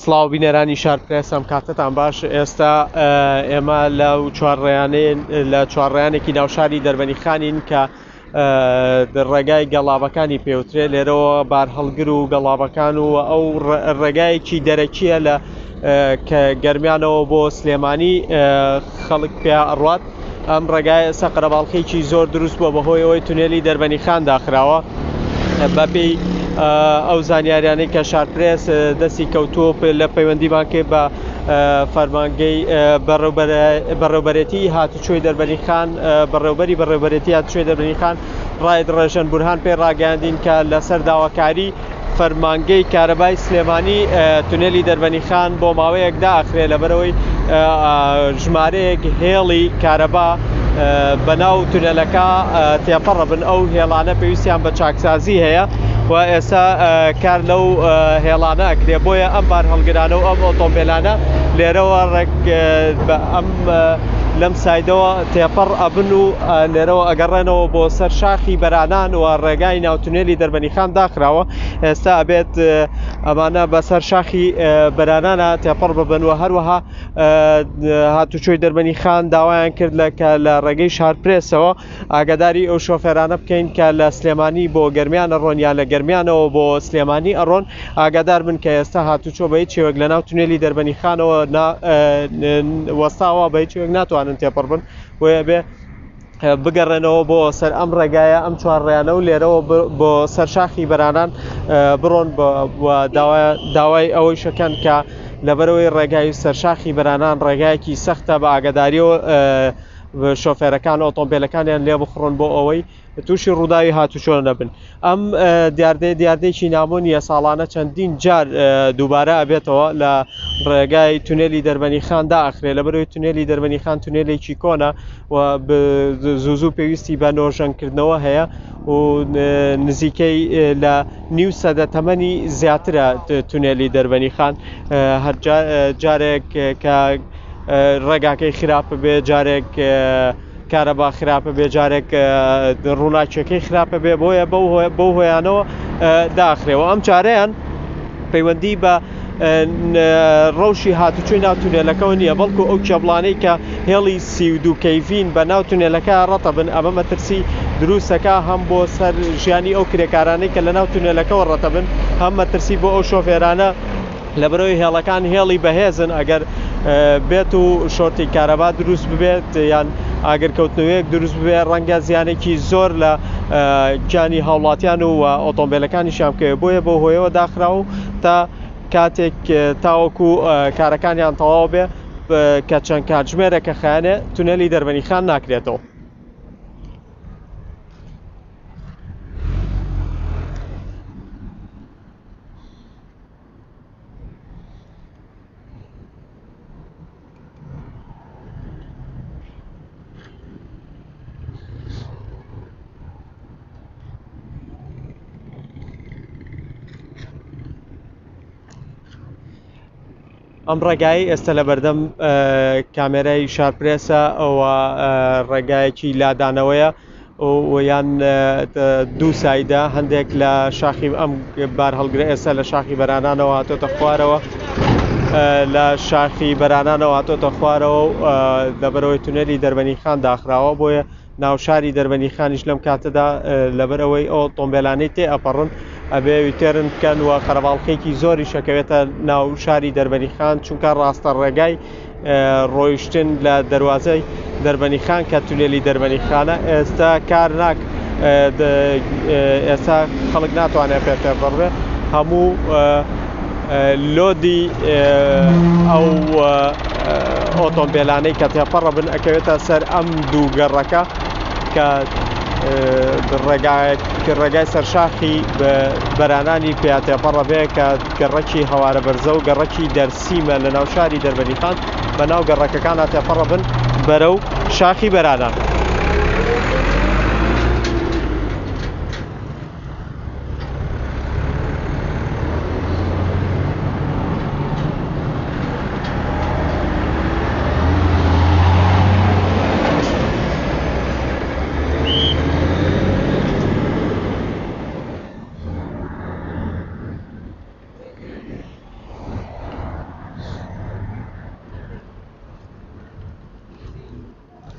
سڵاو بینەرانی شارپرێسم کاتتان باش. ئێستا ئێمە لە چوارڕێیانێکی ناوشاری دەربەنیخانین کە ڕێگای گەڵابەکانی پێوترێ. لێرەوە بار هەڵگر و گەڵابەکان و ئەو ڕێگایەکی دەرەکیە لە کە گەرمیانەوە بۆ سلێمانی خەڵک پێ ئەڕوات. ئەم ڕێگای ئێستا قەرەباڵخێکی زۆر دروست بووە بەهۆی ئەوەی تونێلی دەربەنیخان داخراوە. بەپێی ئەو زانیاریانەی کە شارپرێس دەستی کەوتووە لە پەیوەندیمان کرد بە فەرمانگەی بەڕێوەبەرێتی هاتوچۆی دەربەنیخان، بەڕێوەبەرێتی هاتوچۆی دەربەنیخان ڕاید ڕێژەن بورهان پێ ڕاگەاندین کە لەسەر داواکاری فەرمانگەی کارەبای سلێمانی تونێلی دەربەنیخان بۆ ماوەیەک داخرێ لەبەرەوەی ژمارەیەک هێڵی کارەبا بەناو تونێلەکە تێپەڕە بن. ئەو هێڵانە پێویستیان بە چاکسازی هەیە و ئێستا کار لەو هێڵانە ئەکرێ. بۆیە ئەم بار هەڵگرانە و ئەم ئۆتۆمبیلانە لێرەوە ئەم لەم سایدەوە تێپەڕ ئەبن و لێرەوە ئەگەڕێنەوە بۆ سەر شاخی بەرانان و ڕێگای ناوتونێلی دەربەنیخان داخراوە. ئێستا ئەبێت ئەمانە بەسەر شاخی بەرانانە تێپەڕ ببن و هەروەها هاتوچۆی دەربەنیخان داوایان کرد لە ڕێگەی شارپرێسەوە ئاگاداری ئەو شۆفێرانە بکەین کە لە سلێمانی بۆ گەرمیانە ڕۆن یا لە گەرمیانەوە بۆ سلێمانی ئەڕۆن. ئاگادار بن کە ئێستا هاتوچۆ بە هیچ شێوەیەک لە ناو تونێلی دەربەنیخانەوە وەستاوە بە هیچ شێوەیەک ناتوانن تێپەڕ بن. وێ بێ بگەڕێنەوە بۆ سەر ئەم ڕێگایە، ئەم چوارڕێیانە و لێرەوە بۆ سەر شاخی بەرانان بڕۆن داوای ئەوەی شەکەن کە لەبەرەوەی ڕێگای سەرشاخی بەرانان ڕێگایەکی سەختە بە ئاگاداریەوە شۆفێرەکان ئۆتۆمبیلەکانیان لێ بخڕۆن بۆ ئەوەی تووشی ڕووداوی هاتوچۆ نەبن. ئەم دیاردەیەکی نامۆنیە ساڵانە چەندین جار دووبارە ئەبێتەوە لە ڕێگای تونێلی دەربەنیخان داخرێ لەبەرەوەی تونێلی دەربەنیخان تونێلێکی کۆنە و زوو پێویستی بە نۆژەنکردنەوە هەیە و نزیکەی لە نیو سەدە تەمەنی زیاترە تونێلی دەربەنیخان. هەر جارێک کە ڕێگاکەی خراپە بێ، جارێک کارەبا خراپە بێ، جارێک ڕووناکیەکەی خراپە بێ، بۆیە بەو هۆیانەوە داخرێەوە. ئەم چارەیان پەیوەندی بە ڕەوشی هاتوچۆی ناو تونێلەکەەوە نییە، بەڵکو ئەو کێبڵانەی کە هێڵی سیودو کەیڤین بە ناو تونێلەکە ڕەتە بن. ئەمە مەترسی دروستەکە هەم بۆ سەر ژیانی ئەو کرێکارانەی کە لە ناو تونێلەکەەوە ڕەتە بن، هەم مەترسی بۆ ئەو شۆفێرانە لەبەرەوەی هێڵەکان هێڵی بەهێزن. ئەگەر بێت و شۆرتی کارەبا دروست ببێت یان ئاگرکەوتنەوەیەک دروست ببێ، ڕەنگە زیانێکی زۆر لە گیانی هاوڵاتیان و ئۆتۆمبیلەکانیشیان بکەوێت. بۆیە بۆ هۆیەوە داخراوە تا کاتێک تاوەکو کارەکانیان تەواو بێ کە چەند کاتژمێرێکە خایانێ تونێلی دەربەنیخان ناکرێتەوە. ئەم ڕێگایی ئێستا لە بەردەم کامێرای شارپرێسە، ئەوە ڕێگایەکی لادانەوەیە یان دوو سایدە. هەندێک لە شاخی ئەم بار هەڵگرە ئێستا لە شاخی بەرانانەوە هاتۆتە خوارەوە، لە شاخی بەرانانەوە هاتۆتە خوارەوە و لەبەرەوەی تونێلی دەربەنیخان داخراوە. بۆیە ناوشاری دەربەنیخانیش لەم کاتەدا لەبەرەوەی ئۆتۆمبیلانەی تێ ئەپەڕن ئەبێ ویتێرن بکەن و قەرەباڵخێکی زۆری شەکەوێتە ناو شاری دەربەنیخان، چونکە ڕاستە ڕێگای ڕۆیشتن لە دەواازەی دەربەنیخان کە تونێلی دەربەنیخانە ئێستا کار ناک. ئێستا خەڵک ناتوانێت پێ بڕێ. هەموو لۆدی ئەو ئۆتۆمبیلانەی کە تێپەڕە بن ئەکەوێتە سەر ئەم دوو گەڕەکە کە ڕێگای سەرشاخی بەرانانی پێاتێپەڕە بێ کە گەڕەکی هەوارە بەرزە و گەڕەکی دەرسیمە لە ناو شاری دەربەنیخان بە ناو گەڕەکەکان تێپەڕە بن بەرەو شاخی بەرانان.